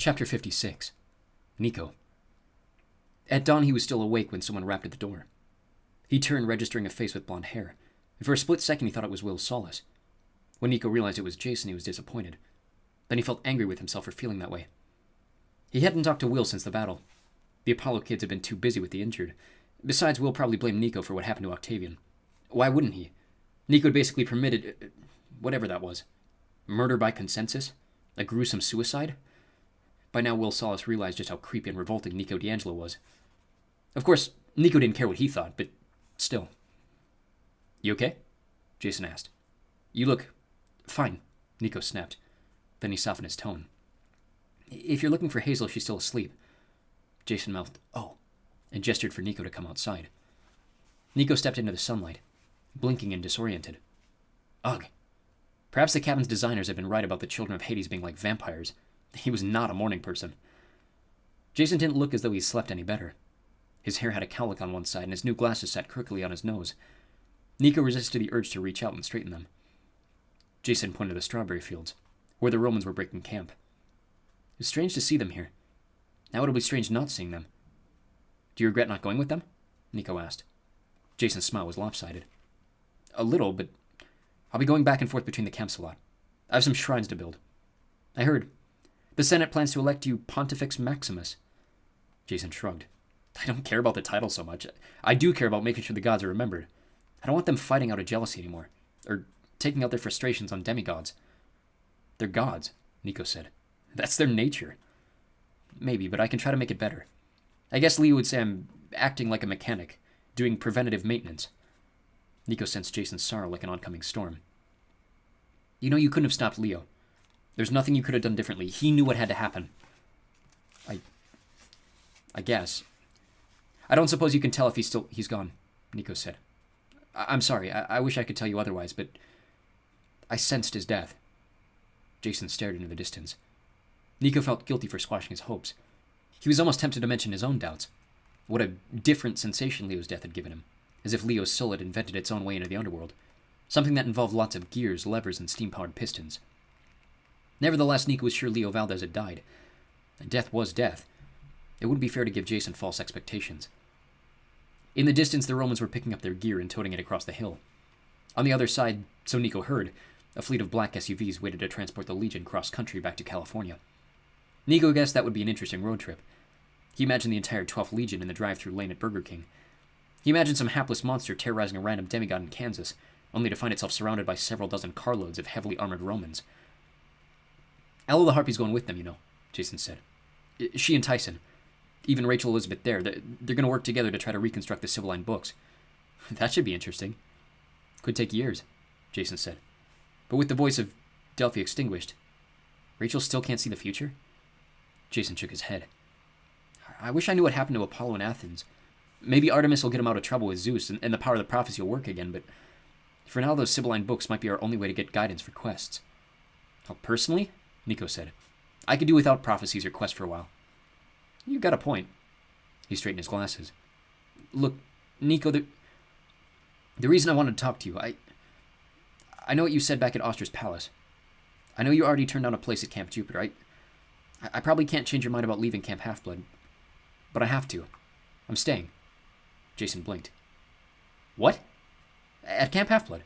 Chapter 56. Nico. At dawn he was still awake when someone rapped at the door. He turned, registering a face with blonde hair, and for a split second he thought it was Will Solis. When Nico realized it was Jason, he was disappointed. Then he felt angry with himself for feeling that way. He hadn't talked to Will since the battle. The Apollo kids had been too busy with the injured. Besides, Will probably blamed Nico for what happened to Octavian. Why wouldn't he? Nico had basically permitted... whatever that was. Murder by consensus? A gruesome suicide? By now, Will Solis realized just how creepy and revolting Nico D'Angelo was. Of course, Nico didn't care what he thought, but still. You okay? Jason asked. You look... fine, Nico snapped. Then he softened his tone. If you're looking for Hazel, she's still asleep. Jason mouthed, oh, and gestured for Nico to come outside. Nico stepped into the sunlight, blinking and disoriented. Ugh. Perhaps the cabin's designers had been right about the children of Hades being like vampires. He was not a morning person. Jason didn't look as though he slept any better. His hair had a cowlick on one side, and his new glasses sat crookedly on his nose. Nico resisted the urge to reach out and straighten them. Jason pointed to the strawberry fields, where the Romans were breaking camp. It was strange to see them here. Now it'll be strange not seeing them. Do you regret not going with them? Nico asked. Jason's smile was lopsided. A little, but I'll be going back and forth between the camps a lot. I have some shrines to build. I heard the Senate plans to elect you Pontifex Maximus. Jason shrugged. I don't care about the title so much. I do care about making sure the gods are remembered. I don't want them fighting out of jealousy anymore, or taking out their frustrations on demigods. They're gods, Nico said. That's their nature. Maybe, but I can try to make it better. I guess Leo would say I'm acting like a mechanic, doing preventative maintenance. Nico sensed Jason's sorrow like an oncoming storm. You know, you couldn't have stopped Leo. There's nothing you could have done differently. He knew what had to happen. I guess. I don't suppose you can tell if he's gone, Nico said. I'm sorry. I wish I could tell you otherwise, but I sensed his death. Jason stared into the distance. Nico felt guilty for squashing his hopes. He was almost tempted to mention his own doubts. What a different sensation Leo's death had given him, as if Leo's soul had invented its own way into the underworld, something that involved lots of gears, levers, and steam-powered pistons. Nevertheless, Nico was sure Leo Valdez had died. And death was death. It wouldn't be fair to give Jason false expectations. In the distance, the Romans were picking up their gear and toting it across the hill. On the other side, so Nico heard, a fleet of black SUVs waited to transport the Legion cross-country back to California. Nico guessed that would be an interesting road trip. He imagined the entire 12th Legion in the drive-thru lane at Burger King. He imagined some hapless monster terrorizing a random demigod in Kansas, only to find itself surrounded by several dozen carloads of heavily armored Romans. Ella the Harpy's going with them, you know, Jason said. She and Tyson. Even Rachel Elizabeth there. They're going to work together to try to reconstruct the Sibylline books. That should be interesting. Could take years, Jason said. But with the voice of Delphi extinguished, Rachel still can't see the future? Jason shook his head. I wish I knew what happened to Apollo in Athens. Maybe Artemis will get him out of trouble with Zeus, and the power of the prophecy will work again, but for now those Sibylline books might be our only way to get guidance for quests. Oh, personally, Nico said, I could do without prophecies or quests for a while. You've got a point. He straightened his glasses. Look, Nico, the reason I wanted to talk to you, I know what you said back at Auster's Palace. I know you already turned down a place at Camp Jupiter. I probably can't change your mind about leaving Camp Half-Blood, but I have to. I'm staying. Jason blinked. What? At Camp Half-Blood?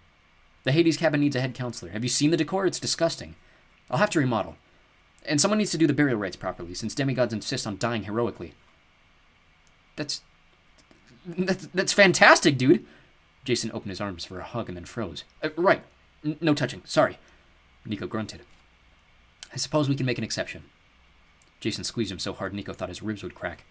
The Hades cabin needs a head counselor. Have you seen the decor? It's disgusting. I'll have to remodel. And someone needs to do the burial rites properly, since demigods insist on dying heroically. That's fantastic, dude! Jason opened his arms for a hug and then froze. Right. No touching. Sorry. Nico grunted. I suppose we can make an exception. Jason squeezed him so hard Nico thought his ribs would crack.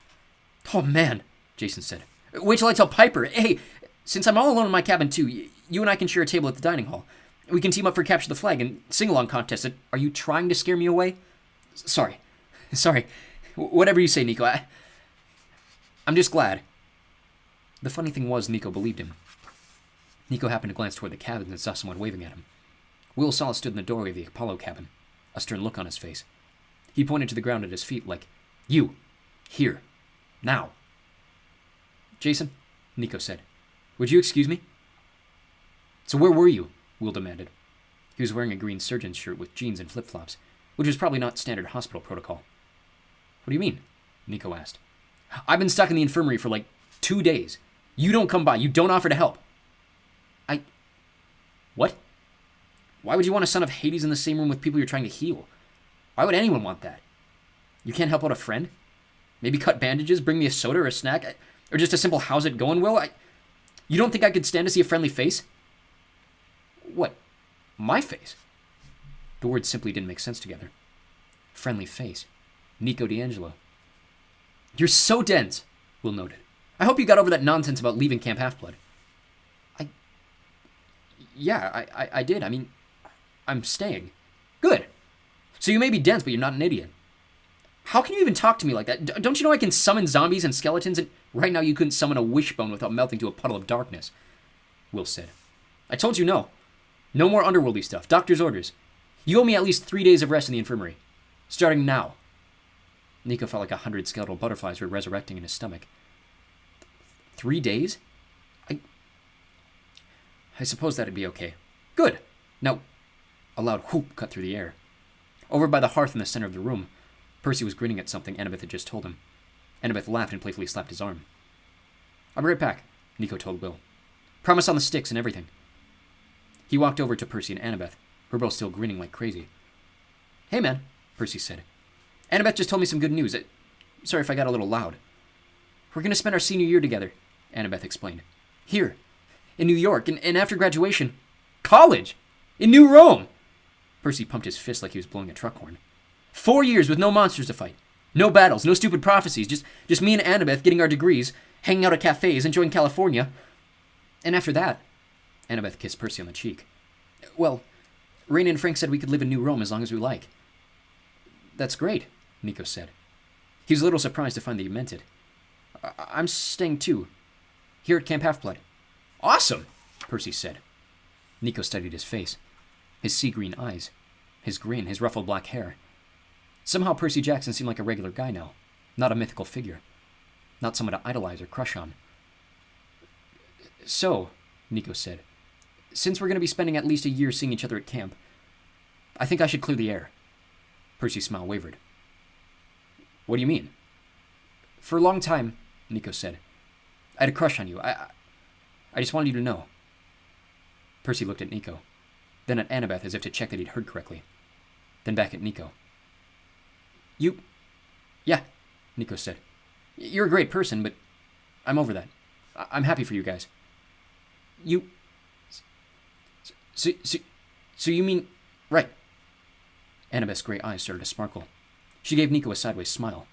Oh, man, Jason said. Wait till I tell Piper. Hey, since I'm all alone in my cabin, too, you and I can share a table at the dining hall. We can team up for Capture the Flag and sing-along contest. Are you trying to scare me away? Sorry. Whatever you say, Nico. I'm just glad. The funny thing was, Nico believed him. Nico happened to glance toward the cabins and saw someone waving at him. Will Solis stood in the doorway of the Apollo cabin, a stern look on his face. He pointed to the ground at his feet like, You! Here! Now! Jason, Nico said, would you excuse me? So where were you? Will demanded. He was wearing a green surgeon's shirt with jeans and flip-flops, which was probably not standard hospital protocol. What do you mean? Nico asked. I've been stuck in the infirmary for like 2 days. You don't come by. You don't offer to help. What? Why would you want a son of Hades in the same room with people you're trying to heal? Why would anyone want that? You can't help out a friend? Maybe cut bandages, bring me a soda or a snack? Or just a simple how's it going, Will? You don't think I could stand to see a friendly face? What? My face? The words simply didn't make sense together. Friendly face. Nico D'Angelo. You're so dense, Will noted. I hope you got over that nonsense about leaving Camp Half-Blood. Yeah, I did. I mean, I'm staying. Good. So you may be dense, but you're not an idiot. How can you even talk to me like that? Don't you know I can summon zombies and skeletons? And right now you couldn't summon a wishbone without melting to a puddle of darkness, Will said. I told you no. No more underworldy stuff. Doctor's orders. You owe me at least 3 days of rest in the infirmary. Starting now. Nico felt like 100 skeletal butterflies were resurrecting in his stomach. 3 days? I suppose that'd be okay. Good. Now, a loud whoop cut through the air. Over by the hearth in the center of the room, Percy was grinning at something Annabeth had just told him. Annabeth laughed and playfully slapped his arm. I'll be right back, Nico told Will. Promise on the sticks and everything. He walked over to Percy and Annabeth, who were both still grinning like crazy. Hey, man, Percy said. Annabeth just told me some good news. Sorry if I got a little loud. We're going to spend our senior year together, Annabeth explained. Here, in New York, and after graduation, college! In New Rome! Percy pumped his fist like he was blowing a truck horn. 4 years with no monsters to fight. No battles, no stupid prophecies, just me and Annabeth getting our degrees, hanging out at cafes, enjoying California. And after that, Annabeth kissed Percy on the cheek. Well, Raina and Frank said we could live in New Rome as long as we like. That's great, Nico said. He was a little surprised to find that he meant it. I'm staying too, here at Camp Half-Blood. Awesome, Percy said. Nico studied his face, his sea-green eyes, his grin, his ruffled black hair. Somehow Percy Jackson seemed like a regular guy now, not a mythical figure, not someone to idolize or crush on. So, Nico said, since we're going to be spending at least a year seeing each other at camp, I think I should clear the air. Percy's smile wavered. What do you mean? For a long time, Nico said, I had a crush on you. I just wanted you to know. Percy looked at Nico, then at Annabeth as if to check that he'd heard correctly, then back at Nico. Yeah, Nico said. You're a great person, but I'm over that. I'm happy for you guys. So you mean, right. Annabeth's gray eyes started to sparkle. She gave Nico a sideways smile.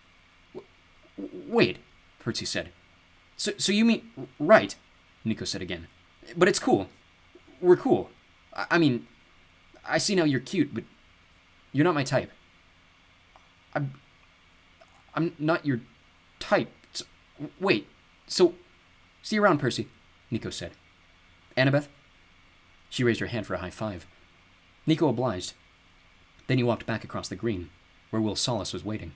Wait, Percy said. So you mean, right, Nico said again. But it's cool. We're cool. I mean, I see now you're cute, but you're not my type. I'm not your type. Wait, so see you around, Percy, Nico said. Annabeth? She raised her hand for a high five. Nico obliged. Then he walked back across the green, where Will Solace was waiting.